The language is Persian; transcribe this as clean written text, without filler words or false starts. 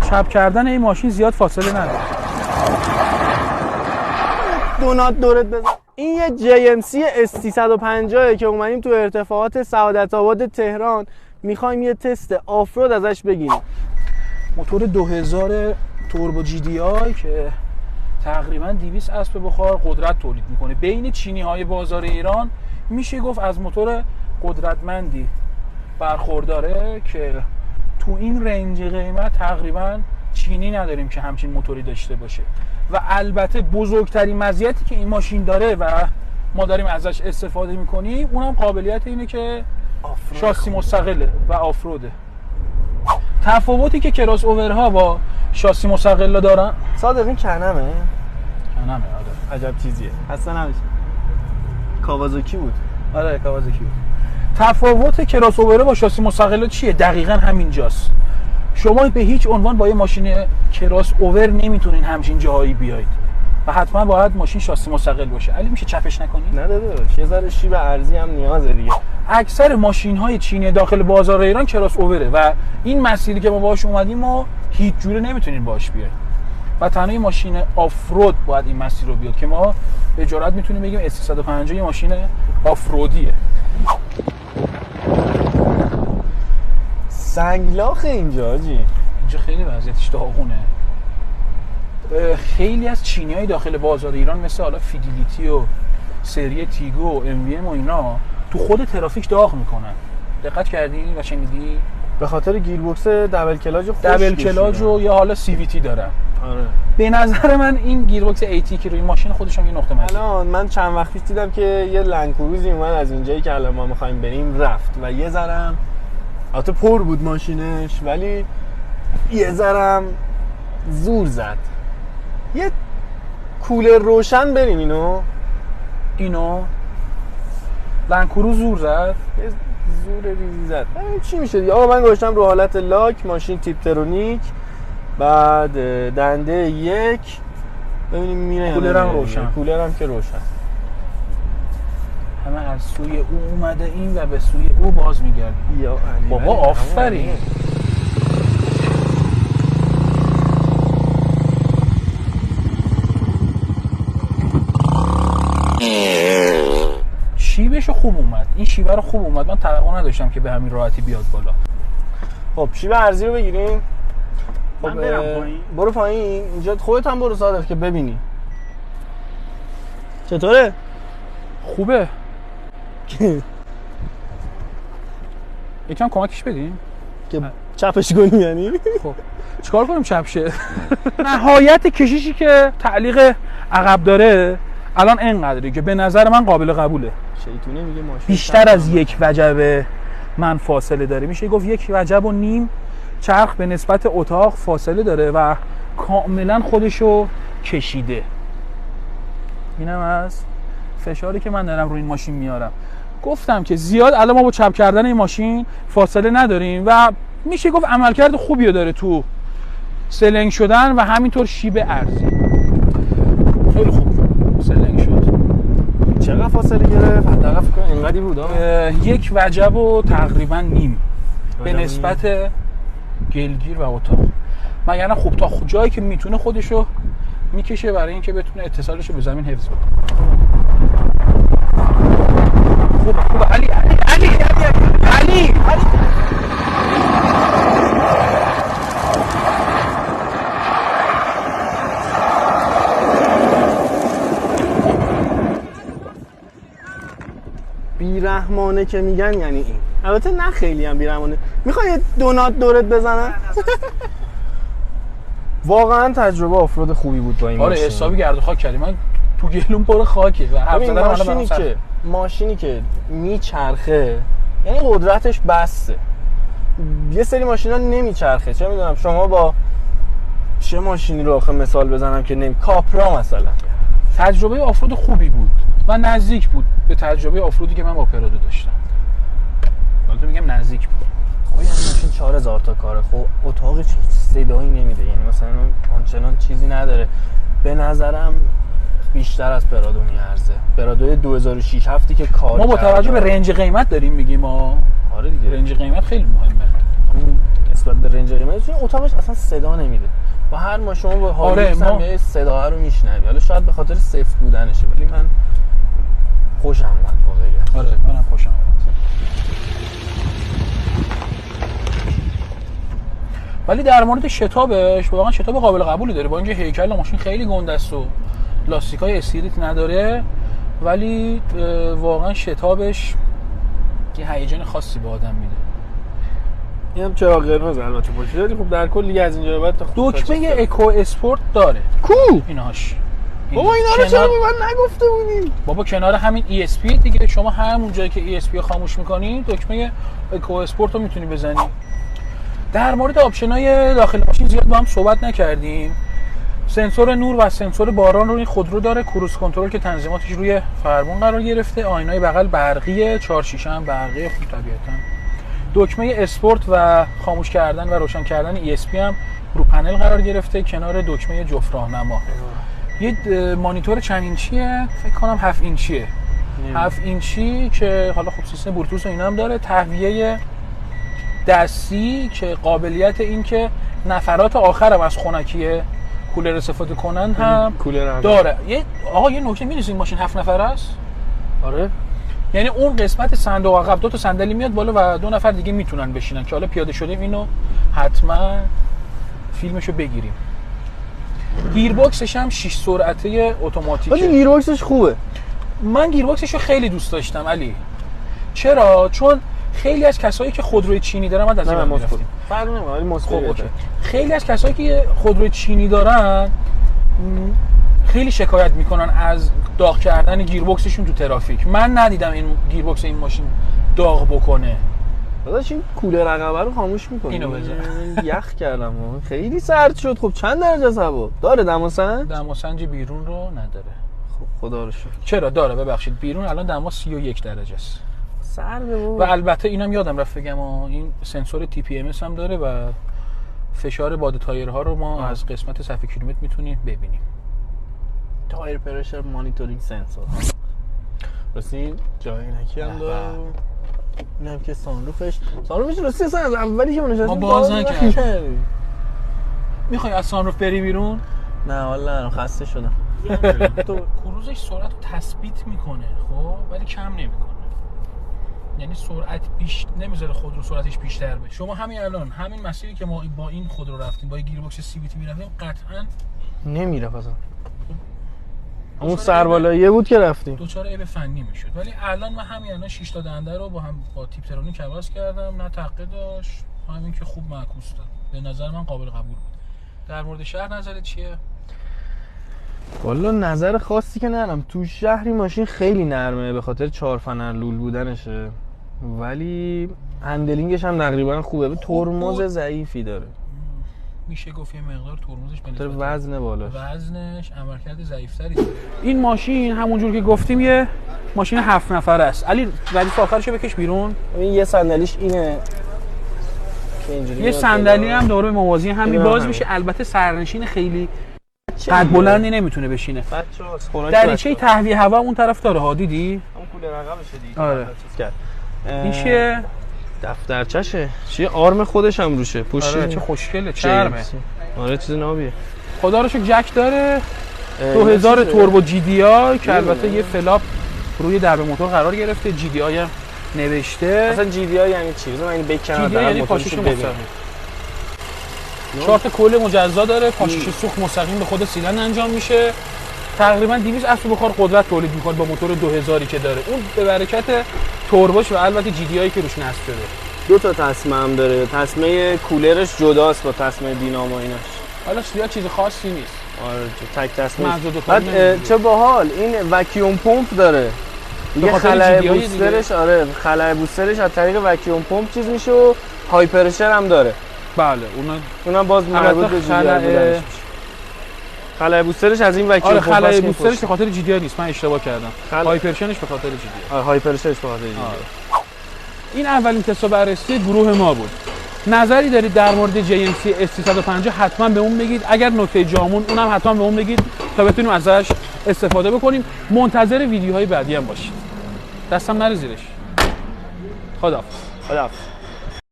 چپ کردن این ماشین زیاد فاصله نداره. دونات دورت بزن. این یه JMC S350 که اومدیم تو ارتفاعات سعادت آباد تهران میخوایم یه تست آفرود ازش بگیریم. موتور 2000 توربو GDI که تقریبا 200 اسب بخار قدرت تولید میکنه. بین چینی های بازار ایران میشه گفت از موتور قدرتمندی برخورداره که تو این رنج قیمت تقریبا چینی نداریم که همچین موتوری داشته باشه. و البته بزرگترین مزیتی که این ماشین داره و ما داریم ازش استفاده میکنیم اونم قابلیت اینه که شاسی مستقله و آفروده. تفاوتی که کراس اوورها با شاسی مستقلا دارن، صادق این کنمه؟ کنمه. آره عجب چیزیه. اصلا نمیشه. کاوازاکی بود. آره کاوازاکی بود. تفاوت کراس اوورها با شاسی مستقلا چیه؟ دقیقاً همینجاست. شما به هیچ عنوان با یه ماشین کراس اوور نمیتونین همچین جاهایی بیاید و حتما باید ماشین شاسی مستقل باشه. علی میشه چپش نکنی؟ نه داداش، یه ذره شیب ارزی هم نیازه دیگه. اکثر ماشین‌های چینی داخل بازار ایران کراس اووره و این مسیری که ما باهاش اومدیم ما هیچ جوره نمیتونیم باهاش بیایم. و تنها ماشین آفرود باید این مسیر رو بیاد که ما به جرئت میتونیم بگیم S350 یه ماشین آفرودیه. سنگلاخ اینجا حاجی. اینجا خیلی وضعیتش داغونه. خیلی از چینی‌های داخل بازار ایران مثل حالا فیدیلیتی و سری تیگو و MVM و اینا تو خود ترافیک داغ میکنن. دقت کردی و شنیدی؟ به خاطر گیربکس دبل کلاج و دبل کلاج و یا حالا CVT دارن. آره. به نظر من این گیربکس AT که روی ماشین خودش هم یه نقطه مزیه. الان من چند وقت پیش دیدم که یه لنکروزی اومد از اینجایی که الان ما می‌خوایم بریم رفت و یه ذرم البته پر بود ماشینش ولی یه ذرم زور زد. یه کولر روشن بریم اینو لنکرو زور زد. یه زور ریزی زد. چی میشه دیگه؟ آقا من گذاشتم رو حالت لاک، ماشین تیپ ترونیک، بعد دنده یک، ببینیم میره. کولرم روشن. کولرم که روشن. همه از سوی او اومده این و به سوی او باز میگرده. یا علی بابا آفرین. شیبش خوب اومد. این شیبه رو خوب اومد. من توقع نداشتم که به همین راحتی بیاد بالا. خب شیبه ارزی رو بگیریم. من برم پایین. برو پایین. اینجا خودت هم برو صادق که ببینی. چطوره؟ خوبه. یکم کمکش بدیم که چپش کنیم یعنی. خب چیکار کنیم چپ شه؟ نهایت کشیشی که تعلیق عقب داره الان اینقدره که به نظر من قابل قبوله. شیطونه میگه ماشین بیشتر از یک وجب من فاصله داره. میشه گفت 1.5 وجب چرخ به نسبت اتاق فاصله داره و کاملا خودشو کشیده. اینم از فشاری که من دارم روی این ماشین میارم. گفتم که زیاد الان ما با چپ کردن این ماشین فاصله نداریم و میشه گفت عملکرد خوبی رو داره تو سلنگ شدن و همینطور شیب ارزی. خیلی خوب سلنگ شد. چقدر فاصله گرفت؟ حداقل فکر کنم اینقدی بود. 1 وجب و تقریبا نیم به نسبت گلگیر و اتاق. مگر خوب تا جایی که میتونه خودشو میکشه برای اینکه بتونه اتصالش رو به زمین حفظ کنه. خوب علی بیرحمانه که میگن یعنی این. البته نه خیلی هم بیرحمانه. میخوای دونات دورت بزنم؟ واقعا تجربه آفرود خوبی بود با این ماشین. آره حسابی گرد و خاک کردیم. من تو گلوم پر خاکه و حرف زدن ماشینی که میچرخه یعنی قدرتش بسه. یه سری ماشینا نمیچرخه. چه میدونم شما با چه ماشینی رو آخه مثال بزنم که کاپرا مثلا. تجربه آفرود خوبی بود و نزدیک بود به تجربه آفرودی که من با پرادو داشتم. البته میگم نزدیک بود. خب یعنی ماشین 4000 تا کاره. خب اتاق هیچ صدایی نمیده. یعنی مثلا آنچنان چیزی نداره. به نظرم بیشتر از پرادو میارزه. پرادو 2006 هفتی که کار ما با توجه به رنج قیمت داریم میگیم. آره دیگه رنج قیمت خیلی مهمه. نسبت به رنج قیمت چون اتاقش اصلا صدا نمیده و هر ما شما با هایلوکس هم یه صدا رو میشنوی. حالا شاید به خاطر سفت بودنشه ولی من خوشم اومد واقعا. آره منم خوشم اومد. ولی در مورد شتابش واقعا شتاب قابل قبولی داره، با اینکه هیکل ماشین خیلی گنده است و لاستیکای استریت نداره، ولی واقعا شتابش یه هیجان خاصی به آدم میده. اینم چراغ قرمز البته پشت ولی خب در کل دیگه از اینجا به بعد تا دکمه اکو اسپورت داره. کو ایناش بابا اینا رو چرا به من نگفته بودی؟ بابا کنار همین ESP دیگه، شما همون جایی که ESP رو خاموش می‌کنی دکمه اکو اسپورت رو میتونی بزنی. در مورد آپشن‌های داخل ماشین زیاد با هم صحبت نکردیم. سنسور نور و سنسور باران رو این خودرو داره، کروز کنترل که تنظیماتش روی فرمون قرار گرفته، آینای بغل برقیه، 4 شیشه هم برقیه خوب طبیعتاً. دکمه اسپورت و خاموش کردن و روشن کردن ESP هم رو پنل قرار گرفته کنار دکمه جفت راهنما. یه مانیتور چند اینچیه؟ فکر کنم 7 اینچیه. 7 اینچی که حالا خب سیستم بلوتوث و اینا هم داره، تهویه دستی که قابلیت این که نفرات آخرم از خنکی کولر استفاده کنن هم داره. یه نکته می‌دونید این ماشین 7 نفره است؟ آره. یعنی اون قسمت صندوق عقب 2 تا صندلی میاد بالا و 2 نفر دیگه میتونن بشینن که حالا پیاده شدیم اینو حتما فیلمشو بگیریم. گیربکسش هم 6 سرعته اتوماتیکه. ولی گیربکسش خوبه. من گیربکسشو خیلی دوست داشتم علی. چرا؟ چون خیلی از کسایی که خودروی چینی دارن ما از این می‌رفتیم. فرق نمی‌کنه ولی مثبت. خیلی از کسایی که خودروی چینی دارن خیلی شکایت میکنن از داغ کردن گیربکسشون تو ترافیک. من ندیدم این گیربکس این ماشین داغ بکنه. داداش این کولر عقبه رو خاموش می‌کنی. اینو بزن. یخ کردم خیلی سرد شد. خب چند درجه است هوا؟ داره دماسنج؟ دماسنج بیرون رو نداره. خب خدا رو شکر. چرا داره؟ ببخشید بیرون الان دما 31 درجه است. سرده بابا. و البته اینم یادم رفت بگم این سنسور TPMS هم داره و فشار باد تایرها رو ما از قسمت صفحه کیلومتر میتونیم ببینیم. تایر پرشر مانیتورینگ سنسور. راستی جای نکی هم داره. اینم که سانروفش راستی اصلا از اولی که ما نشستیم ما باز نکردیم. میخوای از سانروف بری بیرون؟ نه والا خسته شدم. تو کروزش سرعت رو تثبیت میکنه خب ولی کم نمیکنه. یعنی سرعت بیش نمیذاره خودرو سرعتش بیشتر بشه. شما همین الان همین مسیری که ما با این خودرو رفتیم با گیربکس CVT میرفتیم قطعاً نمیرفت اصلا. اون سربالاییه بود که رفتیم. دوچار عیب فنی میشد. ولی الان من همین الان 6 تا دنده رو با تیپ ترونیک عوض کردم، نه تقه داشت، همین که خوب معکوس داد. به نظر من قابل قبول بود. در مورد شهر نظرت چیه؟ والا نظر خاصی که ندارم. تو شهری ماشین خیلی نرمه به خاطر 4 فنر لول بودنشه، ولی هندلینگش هم تقریبا خوبه. ترمز ضعیفی داره. میشه گفت یه مقدار ترمزش به نسبت وزن بالاش وزنش عملکرد ضعیف‌تری داره. این ماشین همونجور که گفتیم یه ماشین 7 نفره است. علی ردیف آخرشو بکش بیرون. این یه صندلیش اینه که اینجوری یه صندلی هم دوره موازی همین باز میشه. البته سرنشین خیلی قد بلندی نمیتونه بشینه. دریچه تهویه هوا اون طرف داره ها، دیدی؟ اون کولر عقبشه دیگه. آره. این چیه؟ دفترچشه. چیه آرم خودش هم روشه. پشت. آره چه خوشگله، چرمه. آره چیز نابیه. خدا رو شکر جک داره. 2000 توربو GDI که البته یه فلاپ روی درب موتور قرار گرفته. GDI هم نوشته. اصلا GDI یعنی چی؟ من این بکنم در یعنی پاشیش مستقیم. چارت کل مجزا داره، پاشیش سوخت مستقیم به خود سیلندر انجام میشه. تقریبا 200 اسب بخار قدرت تولید میکنه با موتور 2000 که داره. اون به برکت توربوش و البته GDI که روش نصب شده. 2 تا تسمه هم داره. تسمه کولرش جداست با تسمه دینامو ایناش. حالا چیز خاصی نیست. آره تک تسمه. بعد چه باحال این وکیوم پمپ داره. یه خلای بوسترش آره خلای بوسترش از طریق وکیوم پمپ چیز میشه و های پرشر هم داره. بله اونم باز مربوط به GDI خلای بوسترش از این وکیوم پمپ. آره خلای بوسترش به خاطر GDI نیست، من اشتباه کردم. های پرشرش به خاطر GDI. آره های پرشرش به خاطر GDI. این اولین تست و بررسی گروه ما بود. نظری دارید در مورد JMC S350 حتما به اون بگید. اگر نکته جامون اونم حتما به اون بگید تا بتونیم ازش استفاده بکنیم. منتظر ویدیوهای بعدی هم باشید. دستم نره زیرش. خداحافظ.